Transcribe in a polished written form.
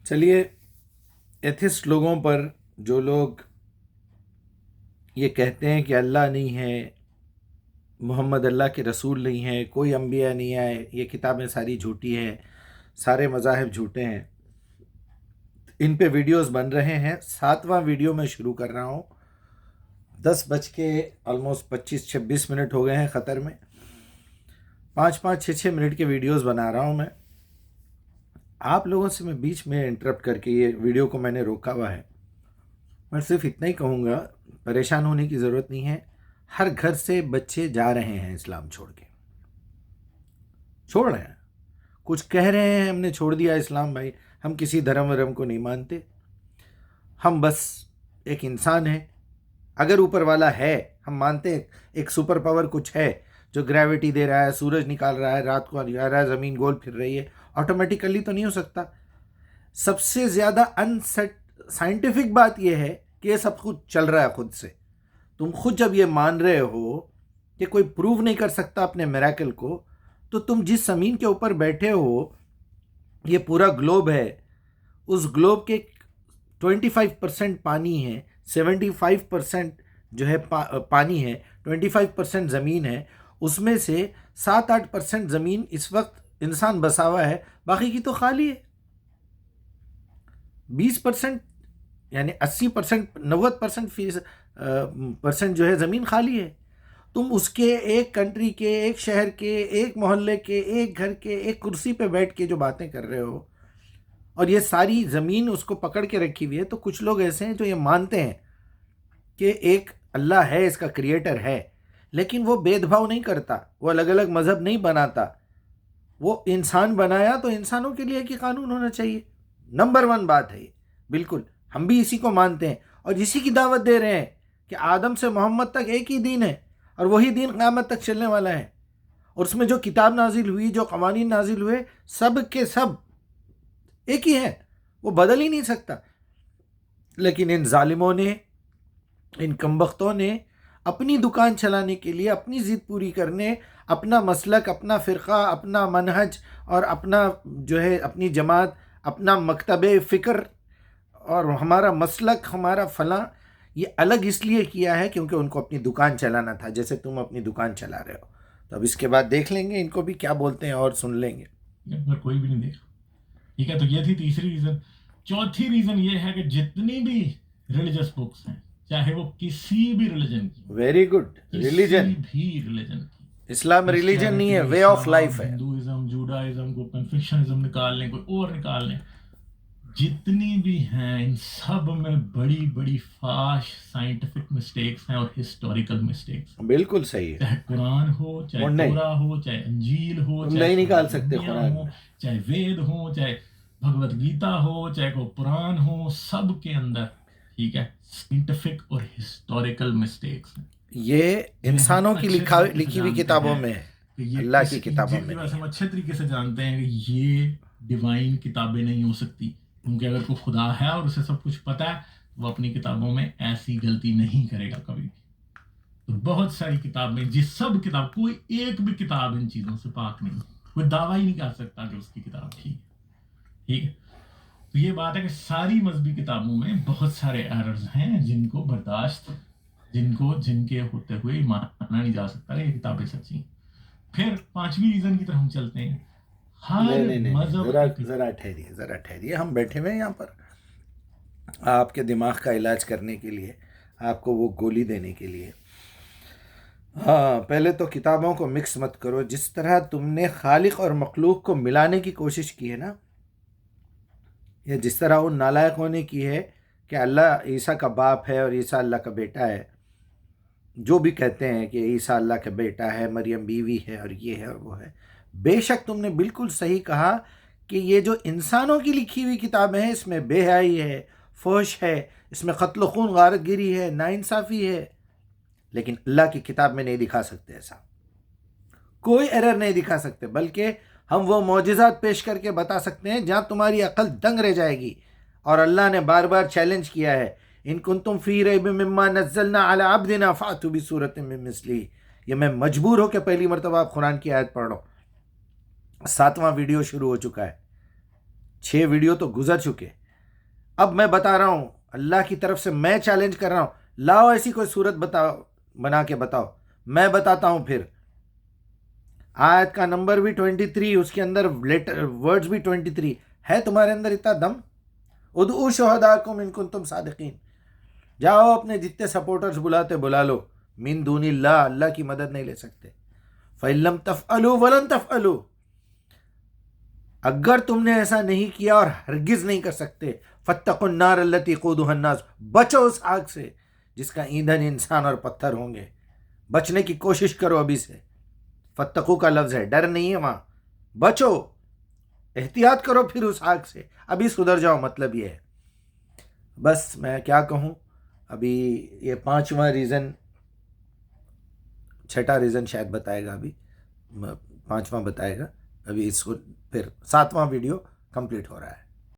چلیے ایتھسٹ لوگوں پر جو لوگ یہ کہتے ہیں کہ اللہ نہیں ہے، محمد اللہ کے رسول نہیں ہے، کوئی انبیاء نہیں آئے، یہ کتابیں ساری جھوٹی ہیں، سارے مذاہب جھوٹے ہیں، ان پہ ویڈیوز بن رہے ہیں۔ 7واں ویڈیو میں شروع کر رہا ہوں۔ 10 بج کے آلموسٹ 25-26 منٹ ہو گئے ہیں قطر میں۔ 5-5 6-6 منٹ کے ویڈیوز بنا رہا ہوں میں۔ آپ لوگوں سے میں بیچ میں انٹرپٹ کر کے یہ ویڈیو کو میں نے روکا ہوا ہے۔ میں صرف اتنا ہی کہوں گا، پریشان ہونے کی ضرورت نہیں ہے۔ ہر گھر سے بچے جا رہے ہیں اسلام چھوڑ رہے ہیں، کچھ کہہ رہے ہیں ہم نے چھوڑ دیا اسلام۔ بھائی ہم کسی دھرم ورم کو نہیں مانتے، ہم بس ایک انسان ہیں۔ اگر اوپر والا ہے، ہم مانتے ہیں ایک سپر پاور کچھ ہے جو گریوٹی دے رہا ہے، سورج نکال رہا ہے، رات کو آ رہا ہے، زمین گول پھر رہی ہے، آٹومیٹیکلی تو نہیں ہو سکتا۔ سب سے زیادہ سائنٹیفک بات یہ ہے کہ یہ سب خود چل رہا ہے خود سے۔ تم خود جب یہ مان رہے ہو کہ کوئی پروو نہیں کر سکتا اپنے میراکل کو، تو تم جس زمین کے اوپر بیٹھے ہو، یہ پورا گلوب ہے، اس گلوب کے 25% پانی ہے، 75% جو ہے پانی ہے، 25% زمین ہے، اس میں سے 7-8% زمین اس وقت انسان بسا ہوا ہے، باقی کی تو خالی ہے۔ 20% یعنی 80% 90% جو ہے زمین خالی ہے۔ تم اس کے ایک کنٹری کے، ایک شہر کے، ایک محلے کے، ایک گھر کے، ایک کرسی پہ بیٹھ کے جو باتیں کر رہے ہو، اور یہ ساری زمین اس کو پکڑ کے رکھی ہوئی ہے۔ تو کچھ لوگ ایسے ہیں جو یہ مانتے ہیں کہ ایک اللہ ہے، اس کا کریٹر ہے، لیکن وہ بید بھاؤ نہیں کرتا، وہ الگ الگ مذہب نہیں بناتا، وہ انسان بنایا تو انسانوں کے لیے ایک ہی قانون ہونا چاہیے۔ نمبر 1 بات ہے یہ، بالکل ہم بھی اسی کو مانتے ہیں اور اسی کی دعوت دے رہے ہیں کہ آدم سے محمد تک ایک ہی دین ہے، اور وہی دین قیامت تک چلنے والا ہے، اور اس میں جو کتاب نازل ہوئی، جو قوانین نازل ہوئے، سب کے سب ایک ہی ہے، وہ بدل ہی نہیں سکتا۔ لیکن ان ظالموں نے، ان کمبختوں نے اپنی دکان چلانے کے لیے، اپنی ضد پوری کرنے، اپنا مسلک، اپنا فرقہ، اپنا منہج، اور اپنا جو ہے اپنی جماعت، اپنا مکتب فکر اور ہمارا مسلک، ہمارا فلاں، یہ الگ اس لیے کیا ہے کیونکہ ان کو اپنی دکان چلانا تھا، جیسے تم اپنی دکان چلا رہے ہو۔ تو اب اس کے بعد دیکھ لیں گے ان کو بھی کیا بولتے ہیں، اور سن لیں گے۔ کوئی بھی نہیں دیکھا، ٹھیک ہے۔ تو یہ تھی تیسری ریزن۔ چوتھی ریزن یہ ہے کہ جتنی بھی ریلیجس بکس ہیں، چاہے وہ کسی بھی ریلیجن کی، ویری گڈ، ریلیجن، کسی بھی ریلیجن کی، اسلام ریلیجن نہیں ہے، وے آف لائف ہے۔ ہندوازم، جوڈائزم کو کنفیوشنزم نکال لیں، کوئی اور نکال لیں، جتنی بھی ہیں ان سب میں بڑی بڑی فاش سائنٹیفک مسٹیکس ہیں اور ہسٹوریکل مسٹیکس۔ بالکل صحیح ہے۔ چاہے قرآن ہو، چاہے تورا ہو، چاہے انجیل ہو، تم چاہے نہیں نکال سکتے قرآن ہو، چاہے وید ہو، چاہے بھگوت گیتا ہو، چاہے کوئی پران ہو، سب کے اندر، ٹھیک ہے، سائنٹیفک اور ہسٹوریکل مسٹیکس ہیں۔ یہ انسانوں کی لکھی ہوئی کتابوں میں ہے، اللہ کی کتابوں میں ہم اچھے طریقے سے جانتے ہیں کہ یہ ڈیوائن کتابیں نہیں ہو سکتی، کیونکہ اگر کوئی خدا ہے اور اسے سب کچھ پتہ ہے، وہ اپنی کتابوں میں ایسی غلطی نہیں کرے گا کبھی بھی۔ تو بہت ساری کتابیں، جس سب کتاب، کوئی ایک بھی کتاب ان چیزوں سے پاک نہیں، کوئی دعویٰ ہی نہیں کر سکتا کہ اس کی کتاب ٹھیک ہے، ٹھیک ہے۔ تو یہ بات ہے کہ ساری مذہبی کتابوں میں بہت سارے ایررز ہیں جن کو برداشت، جن کے ہوتے ہوئے مانا نہیں جا سکتا کہ یہ کتابیں سچی ہیں۔ پھر 5ویں ریزن کی طرف ہم چلتے ہیں۔ ہر مذہب، ذرا ٹھہریے، ہم بیٹھے ہوئے ہیں یہاں پر آپ کے دماغ کا علاج کرنے کے لیے، آپ کو وہ گولی دینے کے لیے۔ ہاں، پہلے تو کتابوں کو مکس مت کرو۔ جس طرح تم نے خالق اور مخلوق کو ملانے کی کوشش کی ہے نا، یا جس طرح ان نالائقوں نے کی ہے کہ اللہ عیسیٰ کا باپ ہے اور عیسیٰ اللہ کا بیٹا ہے، جو بھی کہتے ہیں کہ عیسیٰ اللہ کا بیٹا ہے، مریم بیوی ہے، اور یہ ہے اور وہ ہے، بے شک تم نے بالکل صحیح کہا کہ یہ جو انسانوں کی لکھی ہوئی کتابیں ہیں، اس میں بے حیائی ہے، فحش ہے، اس میں قتل و خون، غارت گری ہے، ناانصافی ہے، لیکن اللہ کی کتاب میں نہیں دکھا سکتے ایسا، کوئی ایرر نہیں دکھا سکتے، بلکہ ہم وہ معجزات پیش کر کے بتا سکتے ہیں جہاں تمہاری عقل دنگ رہ جائے گی۔ اور اللہ نے بار بار چیلنج کیا ہے، ان کنتم فی ریب مما نزلنا علی عبدنا فاتوا بسورۃ من مثلہ۔ یہ میں مجبور ہو کہ پہلی مرتبہ آپ قرآن کی آیت پڑھ رہا ہوں، 7واں ویڈیو شروع ہو چکا ہے۔ 6 ویڈیو تو گزر چکے. اب میں بتا رہا ہوں, اللہ کی طرف سے میں چیلنج کر رہا ہوں, لاؤ ایسی کوئی صورت بنا کے بتاؤ, میں بتاتا ہوں. پھر آیت کا نمبر بھی 23, اس کے اندر ورڈز بھی 23. ہے تمہارے اندر اتنا دم؟ ادعوا شہداءکم ان کنتم صادقین. جاؤ اپنے جتنے سپورٹرز بلاتے بلا لو, من دون اللہ, اللہ کی مدد نہیں لے سکتے. فَإِن لَمْ تَفْعَلُوا وَلَن تَفْعَلُوا, اگر تم نے ایسا نہیں کیا اور ہرگز نہیں کر سکتے, فَاتَّقُوا النَّارَ الَّتِي قُودُهَا النَّاسُ, بچو اس آگ سے جس کا ایندھن انسان اور پتھر ہوں گے. بچنے کی کوشش کرو ابھی سے. فتقو کا لفظ ہے, ڈر نہیں ہے وہاں, بچو, احتیاط کرو پھر اس آگ سے, ابھی سدھر جاؤ, مطلب یہ ہے. بس میں کیا کہوں, ابھی یہ 5واں ریزن, 6واں ریزن شاید بتائے گا, ابھی 5واں بتائے گا, ابھی اس کو پھر 7واں ویڈیو کمپلیٹ ہو رہا ہے.